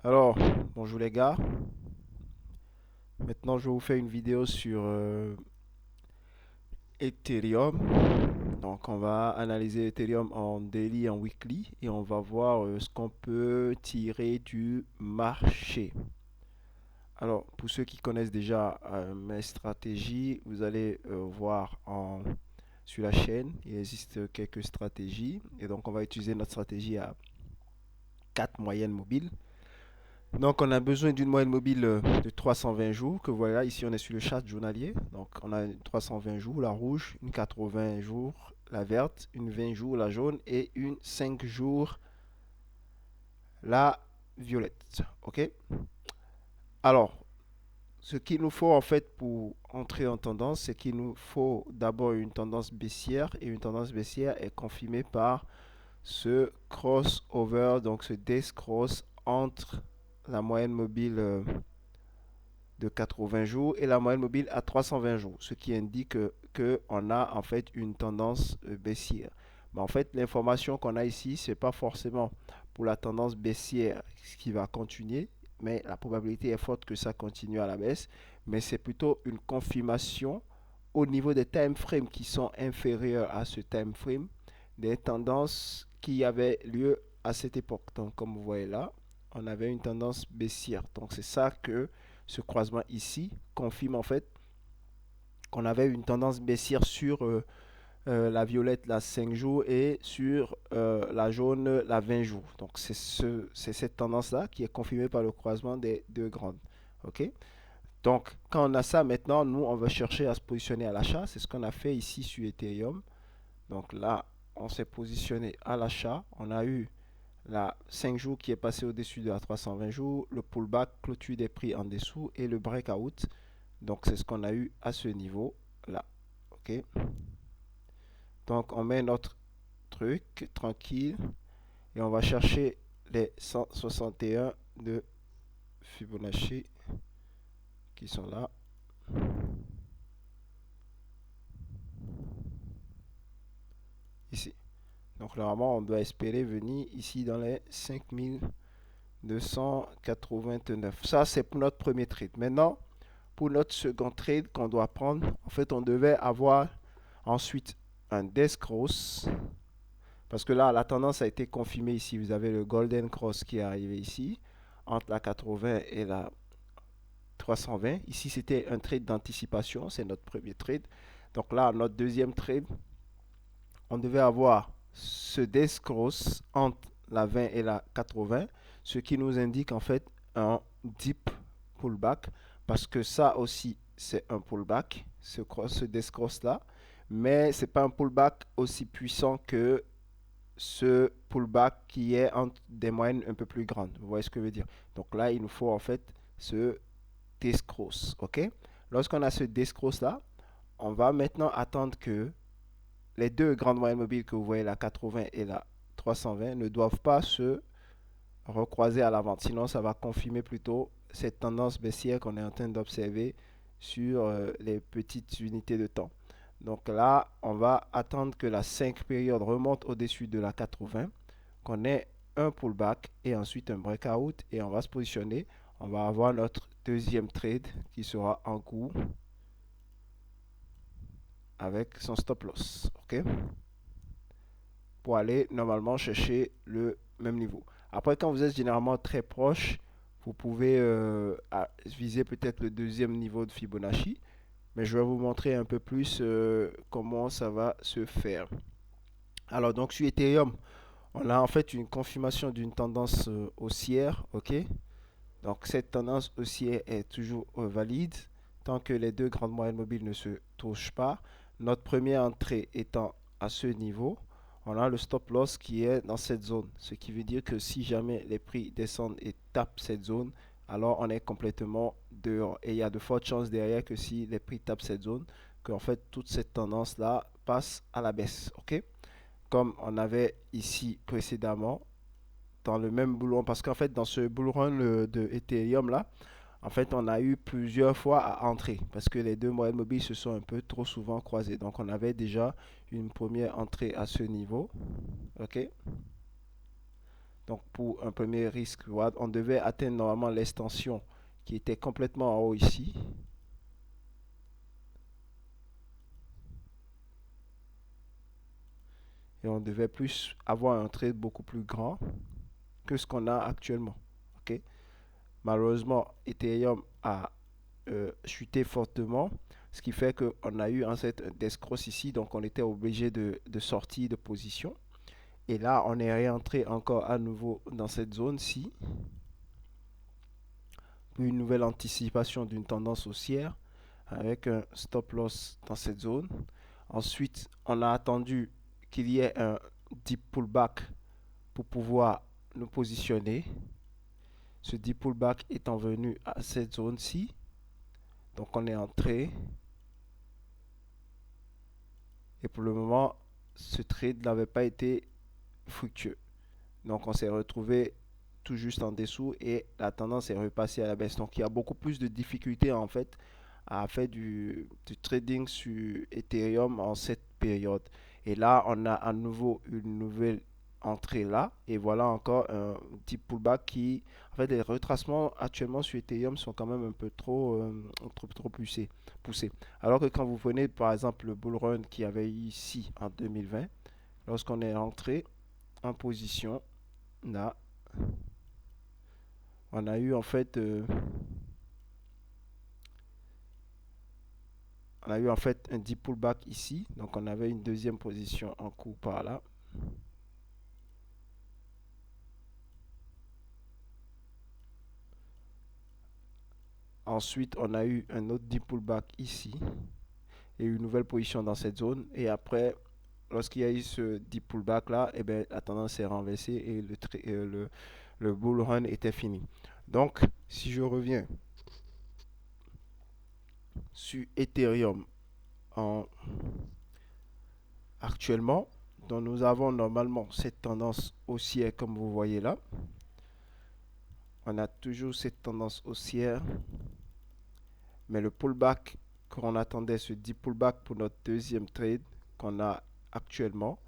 Alors, bonjour les gars. Maintenant, je vais vous faire une vidéo sur Ethereum. Donc, on va analyser Ethereum en daily, en weekly, et on va voir ce qu'on peut tirer du marché. Alors, pour ceux qui connaissent déjà mes stratégies, vous allez voir sur la chaîne, il existe quelques stratégies. Et donc, on va utiliser notre stratégie à 4 moyennes mobiles. Donc, on a besoin d'une moyenne mobile de 320 jours, que voilà, ici on est sur le chart journalier. Donc, on a une 320 jours, la rouge, une 80 jours, la verte, une 20 jours, la jaune, et une 5 jours, la violette. OK? Alors, ce qu'il nous faut en fait pour entrer en tendance, c'est qu'il nous faut d'abord une tendance baissière, et une tendance baissière est confirmée par ce crossover, donc ce death cross entre la moyenne mobile de 80 jours et la moyenne mobile à 320 jours, ce qui indique qu'on a en fait une tendance baissière. Mais en fait, l'information qu'on a ici, ce n'est pas forcément pour la tendance baissière ce qui va continuer, mais la probabilité est forte que ça continue à la baisse, mais c'est plutôt une confirmation au niveau des time frames qui sont inférieurs à ce time frame, des tendances qui avaient lieu à cette époque. Donc, comme vous voyez là, on avait une tendance baissière. Donc, c'est ça que ce croisement ici confirme en fait qu'on avait une tendance baissière sur la violette la 5 jours et sur la jaune la 20 jours. Donc c'est cette tendance-là qui est confirmée par le croisement des deux grandes. OK? Donc quand on a ça maintenant, nous on va chercher à se positionner à l'achat. C'est ce qu'on a fait ici sur Ethereum. Donc là, on s'est positionné à l'achat. On a eu la 5 jours qui est passé au-dessus de la 320 jours, le pullback, clôture des prix en dessous et le breakout. Donc c'est ce qu'on a eu à ce niveau là. OK? Donc on met notre truc tranquille et on va chercher les 161 de Fibonacci qui sont là. Ici. Donc normalement on doit espérer venir ici dans les 5289. Ça c'est pour notre premier trade. Maintenant pour notre second trade qu'on doit prendre, en fait on devait avoir ensuite un death cross. Parce que là, la tendance a été confirmée ici. Vous avez le Golden Cross qui est arrivé ici, entre la 80 et la 320. Ici, c'était un trade d'anticipation. C'est notre premier trade. Donc là, notre deuxième trade, on devait avoir ce death cross entre la 20 et la 80, ce qui nous indique en fait un deep pullback. Parce que ça aussi, c'est un pullback, ce death cross là. Mais ce n'est pas un pullback aussi puissant que ce pullback qui est entre des moyennes un peu plus grandes. Vous voyez ce que je veux dire? Donc là, il nous faut en fait ce cross. OK? Lorsqu'on a ce cross là, on va maintenant attendre que les deux grandes moyennes mobiles que vous voyez, la 80 et la 320, ne doivent pas se recroiser à la vente. Sinon, ça va confirmer plutôt cette tendance baissière qu'on est en train d'observer sur les petites unités de temps. Donc là, on va attendre que la 5 période remonte au-dessus de la 80, qu'on ait un pullback et ensuite un breakout et on va se positionner. On va avoir notre deuxième trade qui sera en cours avec son stop loss. OK? Pour aller normalement chercher le même niveau. Après, quand vous êtes généralement très proche, vous pouvez viser peut-être le deuxième niveau de Fibonacci. Mais je vais vous montrer un peu plus comment ça va se faire. Alors, donc sur Ethereum, on a en fait une confirmation d'une tendance haussière. OK? Donc, cette tendance haussière est toujours valide tant que les deux grandes moyennes mobiles ne se touchent pas. Notre première entrée étant à ce niveau, on a le stop loss qui est dans cette zone. Ce qui veut dire que si jamais les prix descendent et tapent cette zone, alors on est complètement dehors. Et il y a de fortes chances derrière que si les prix tapent cette zone, qu'en fait toute cette tendance-là passe à la baisse. OK? Comme on avait ici précédemment, dans le même bull run, parce qu'en fait dans ce bull run de Ethereum là, en fait on a eu plusieurs fois à entrer parce que les deux moyennes mobiles se sont un peu trop souvent croisées. Donc on avait déjà une première entrée à ce niveau. OK? Donc pour un premier risque reward, on devait atteindre normalement l'extension qui était complètement en haut ici. Et on devait plus avoir un trade beaucoup plus grand que ce qu'on a actuellement. Ok. Malheureusement, Ethereum a chuté fortement, ce qui fait qu'on a eu en fait un death cross ici, donc on était obligé de sortir de position. Et là, on est réentré encore à nouveau dans cette zone-ci. Puis une nouvelle anticipation d'une tendance haussière avec un stop loss dans cette zone. Ensuite, on a attendu qu'il y ait un deep pullback pour pouvoir nous positionner. Ce deep pullback étant venu à cette zone-ci. Donc on est entré. Et pour le moment, ce trade n'avait pas été fructueux. Donc on s'est retrouvé tout juste en dessous et la tendance est repassée à la baisse. Donc il y a beaucoup plus de difficultés en fait à faire du trading sur Ethereum en cette période. Et là, on a à nouveau une nouvelle entrée là. Et voilà encore un petit pullback qui... En fait, les retracements actuellement sur Ethereum sont quand même un peu trop poussés. Alors que quand vous prenez par exemple le bull run qu'il y avait ici en 2020, lorsqu'on est entré en position, là, on a eu en fait... on a eu en fait un deep pullback ici. Donc on avait une deuxième position en cours par là. Ensuite, on a eu un autre deep pullback ici. Et une nouvelle position dans cette zone. Et après, lorsqu'il y a eu ce deep pullback là, eh bien, la tendance s'est renversée et le bull run était fini. Donc, si je reviens sur Ethereum en actuellement, donc nous avons normalement cette tendance haussière comme vous voyez là. On a toujours cette tendance haussière. Mais le pullback qu'on attendait, ce deep pullback pour notre deuxième trade qu'on a actuellement,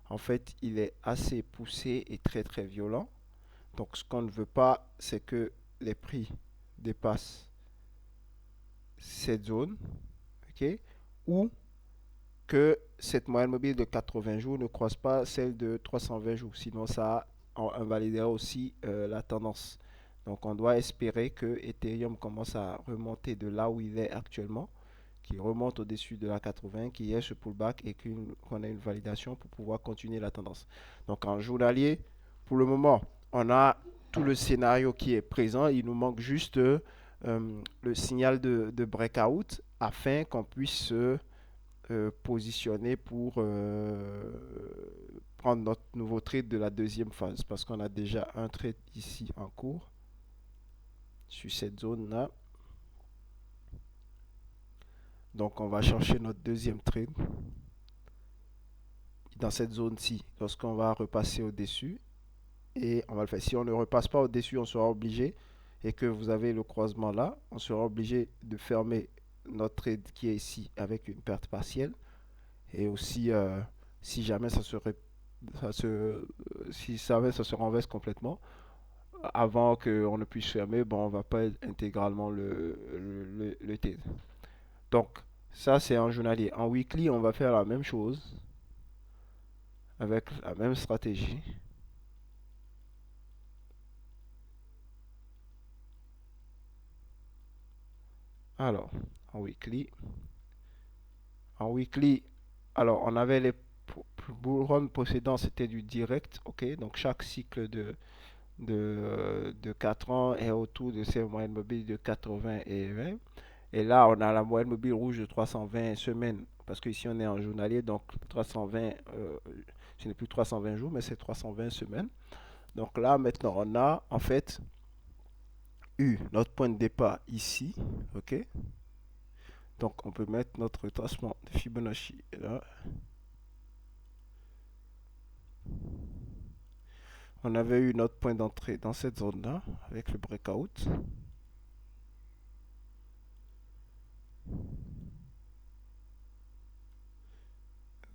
en fait, il est assez poussé et très très violent. Donc, ce qu'on ne veut pas, c'est que les prix dépassent cette zone, ok, ou que cette moyenne mobile de 80 jours ne croise pas celle de 320 jours. Sinon, ça invalidera aussi la tendance. Donc, on doit espérer que Ethereum commence à remonter de là où il est actuellement, qui remonte au-dessus de la 80, qui ait ce pullback et qu'on ait une validation pour pouvoir continuer la tendance. Donc, en journalier, pour le moment, on a tout le scénario qui est présent. Il nous manque juste le signal de breakout afin qu'on puisse se positionner pour prendre notre nouveau trade de la deuxième phase parce qu'on a déjà un trade ici en cours sur cette zone là. Donc on va chercher notre deuxième trade dans cette zone-ci lorsqu'on va repasser au-dessus et on va le faire. Si on ne repasse pas au-dessus, on sera obligé, et que vous avez le croisement là, on sera obligé de fermer notre trade qui est ici avec une perte partielle. Et aussi, si jamais ça se, si jamais ça se renverse complètement, avant qu'on ne puisse fermer, bon, on va pas intégralement le trade. Donc, ça c'est en journalier. En weekly, on va faire la même chose avec la même stratégie. Alors, en weekly, en weekly, alors on avait les bull run précédents, c'était du direct, ok. Donc chaque cycle de 4 ans est autour de ces moyennes mobiles de 80 et 20. Et là, on a la moyenne mobile rouge de 320 semaines, parce qu'ici on est en journalier, donc 320, ce n'est plus 320 jours, mais c'est 320 semaines. Donc là, maintenant, on a en fait eu notre point de départ ici, ok. Donc on peut mettre notre tracement de Fibonacci là. On avait eu notre point d'entrée dans cette zone-là avec le breakout.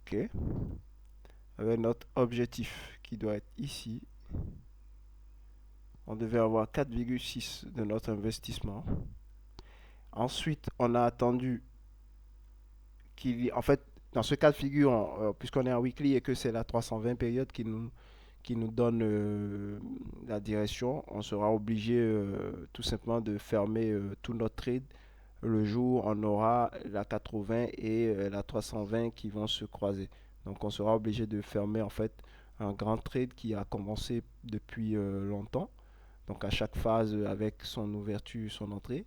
Ok. Avec notre objectif qui doit être ici. On devait avoir 4,6 de notre investissement. Ensuite, on a attendu qu'il y en fait, dans ce cas de figure, puisqu'on est en weekly et que c'est la 320 période qui nous donne la direction, on sera obligé tout simplement de fermer tout notre trade le jour où on aura la 80 et la 320 qui vont se croiser. Donc on sera obligé de fermer en fait un grand trade qui a commencé depuis longtemps. Donc à chaque phase avec son ouverture, son entrée.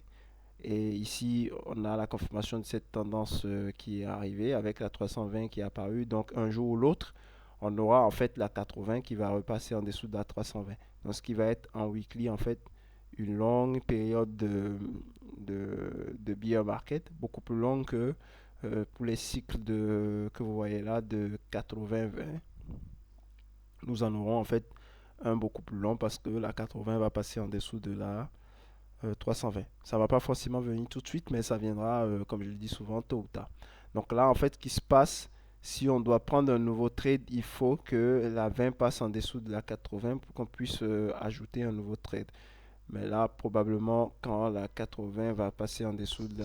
Et ici, on a la confirmation de cette tendance qui est arrivée avec la 320 qui est apparue. Donc un jour ou l'autre, on aura en fait la 80 qui va repasser en dessous de la 320. Donc ce qui va être en weekly en fait une longue période de bear market, beaucoup plus longue que pour les cycles que vous voyez là de 80-20. Nous en aurons en fait un beaucoup plus long parce que la 80 va passer en dessous de la 320. Ça ne va pas forcément venir tout de suite, mais ça viendra, comme je le dis souvent, tôt ou tard. Donc là, en fait, ce qui se passe, si on doit prendre un nouveau trade, il faut que la 20 passe en dessous de la 80 pour qu'on puisse ajouter un nouveau trade. Mais là, probablement, quand la 80 va passer en dessous de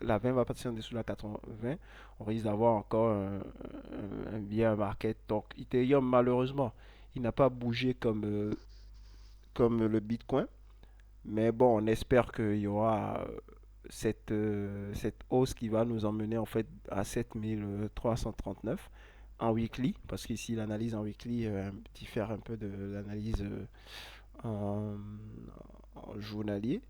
la 20 va passer en dessous de la 80, on risque d'avoir encore un bien market. Donc, Ethereum, malheureusement, il n'a pas bougé comme le Bitcoin. Mais bon, on espère qu'il y aura cette hausse qui va nous emmener en fait à 7339 en weekly, parce qu'ici l'analyse en weekly diffère un peu de l'analyse en, en journalier.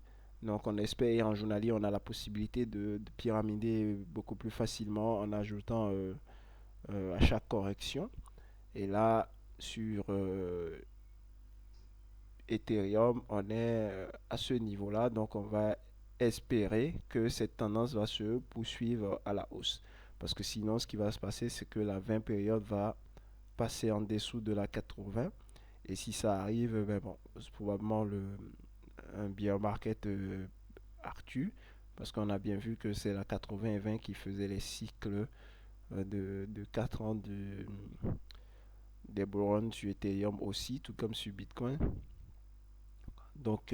Donc on espère, et en journalier, on a la possibilité de pyramider beaucoup plus facilement en ajoutant à chaque correction. Et là, sur Ethereum, on est à ce niveau-là, donc on va espérer que cette tendance va se poursuivre à la hausse. Parce que sinon, ce qui va se passer, c'est que la 20 période va passer en dessous de la 80. Et si ça arrive, ben bon, c'est probablement un bear market actuel. Parce qu'on a bien vu que c'est la 80 et 20 qui faisait les cycles de 4 ans des bull runs sur Ethereum aussi, tout comme sur Bitcoin. Donc,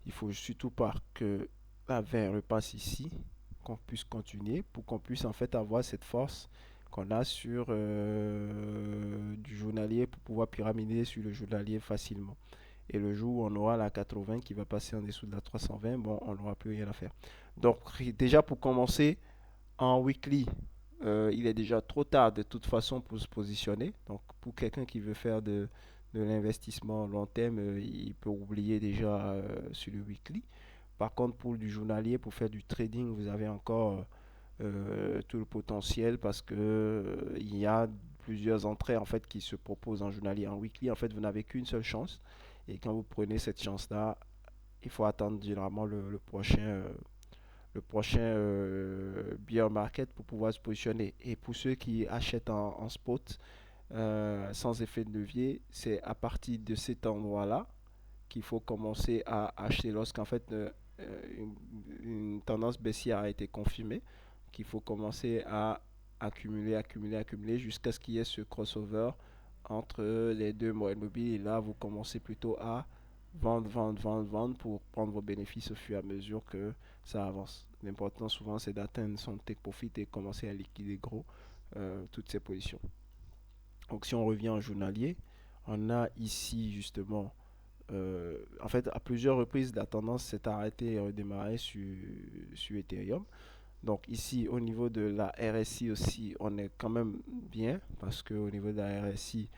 il faut surtout pas que la 20 repasse ici, qu'on puisse continuer pour qu'on puisse en fait avoir cette force qu'on a sur du journalier pour pouvoir pyramider sur le journalier facilement. Et le jour où on aura la 80 qui va passer en dessous de la 320, bon, on n'aura plus rien à faire. Donc, déjà pour commencer, en weekly, il est déjà trop tard de toute façon pour se positionner. Donc, pour quelqu'un qui veut faire de l'investissement long terme, il peut oublier déjà sur le weekly. Par contre, pour du journalier, pour faire du trading, vous avez encore tout le potentiel parce que il y a plusieurs entrées en fait qui se proposent en journalier. En weekly, en fait, vous n'avez qu'une seule chance. Et quand vous prenez cette chance-là, il faut attendre généralement le prochain bear market pour pouvoir se positionner. Et pour ceux qui achètent en spot sans effet de levier, c'est à partir de cet endroit-là qu'il faut commencer à acheter lorsqu'en fait une tendance baissière a été confirmée, qu'il faut commencer à accumuler jusqu'à ce qu'il y ait ce crossover entre les deux moyennes mobiles. Et là, vous commencez plutôt à vendre pour prendre vos bénéfices au fur et à mesure que ça avance. L'important souvent, c'est d'atteindre son take profit et commencer à liquider gros toutes ces positions. Donc si on revient en journalier, on a ici justement, en fait à plusieurs reprises la tendance s'est arrêtée et redémarrée sur Ethereum. Donc ici au niveau de la RSI aussi, on est quand même bien parce qu'au niveau de la RSI,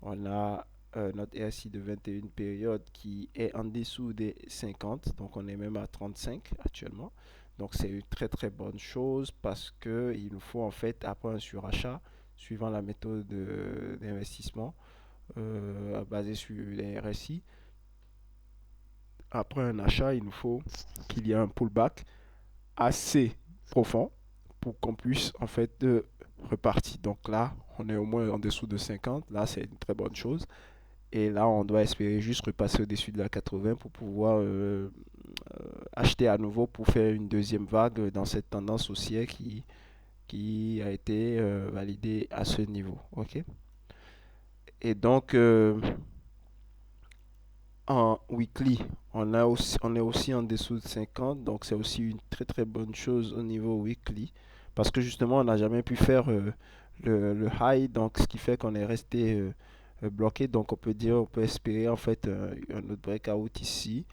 on a notre RSI de 21 périodes qui est en dessous des 50, donc on est même à 35 actuellement. Donc c'est une très très bonne chose parce que il nous faut en fait après un surachat suivant la méthode d'investissement basée sur les RSI. Après un achat, il nous faut qu'il y ait un pullback assez profond pour qu'on puisse en fait repartir. Donc là, on est au moins en dessous de 50. Là, c'est une très bonne chose. Et là, on doit espérer juste repasser au-dessus de la 80 pour pouvoir acheter à nouveau pour faire une deuxième vague dans cette tendance haussière qui a été validée à ce niveau. OK? Et donc, en weekly, on est aussi en dessous de 50, donc c'est aussi une très très bonne chose au niveau weekly, parce que justement on n'a jamais pu faire le high, donc ce qui fait qu'on est resté bloqué, donc on peut espérer en fait un autre breakout ici,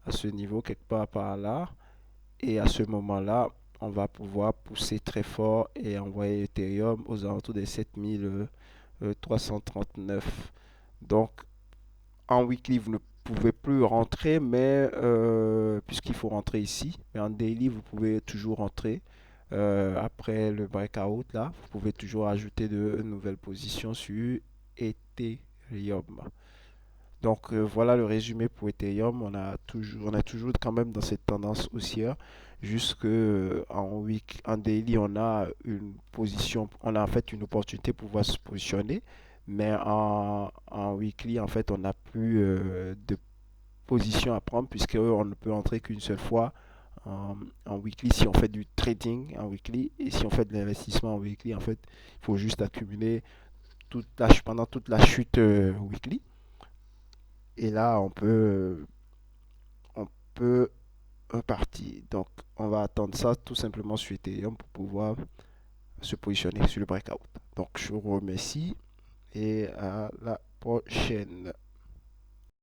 à ce niveau, quelque part par là, et à ce moment-là, on va pouvoir pousser très fort et envoyer Ethereum aux alentours des 7339. Donc en weekly, vous ne pouvez plus rentrer, mais puisqu'il faut rentrer ici, mais en daily, vous pouvez toujours rentrer. Après le breakout, là, vous pouvez toujours ajouter de nouvelles positions sur Ethereum. Donc voilà le résumé pour Ethereum. On est toujours quand même dans cette tendance haussière. Jusque en daily, on a une position, on a en fait une opportunité pour pouvoir se positionner. Mais en weekly, en fait, on n'a plus de position à prendre puisque on ne peut entrer qu'une seule fois en weekly si on fait du trading en weekly. Et si on fait de l'investissement en weekly, en fait, il faut juste accumuler pendant toute la chute weekly. Et là, on peut repartir. Donc, on va attendre ça tout simplement sur Ethereum pour pouvoir se positionner sur le breakout. Donc, je vous remercie et à la prochaine.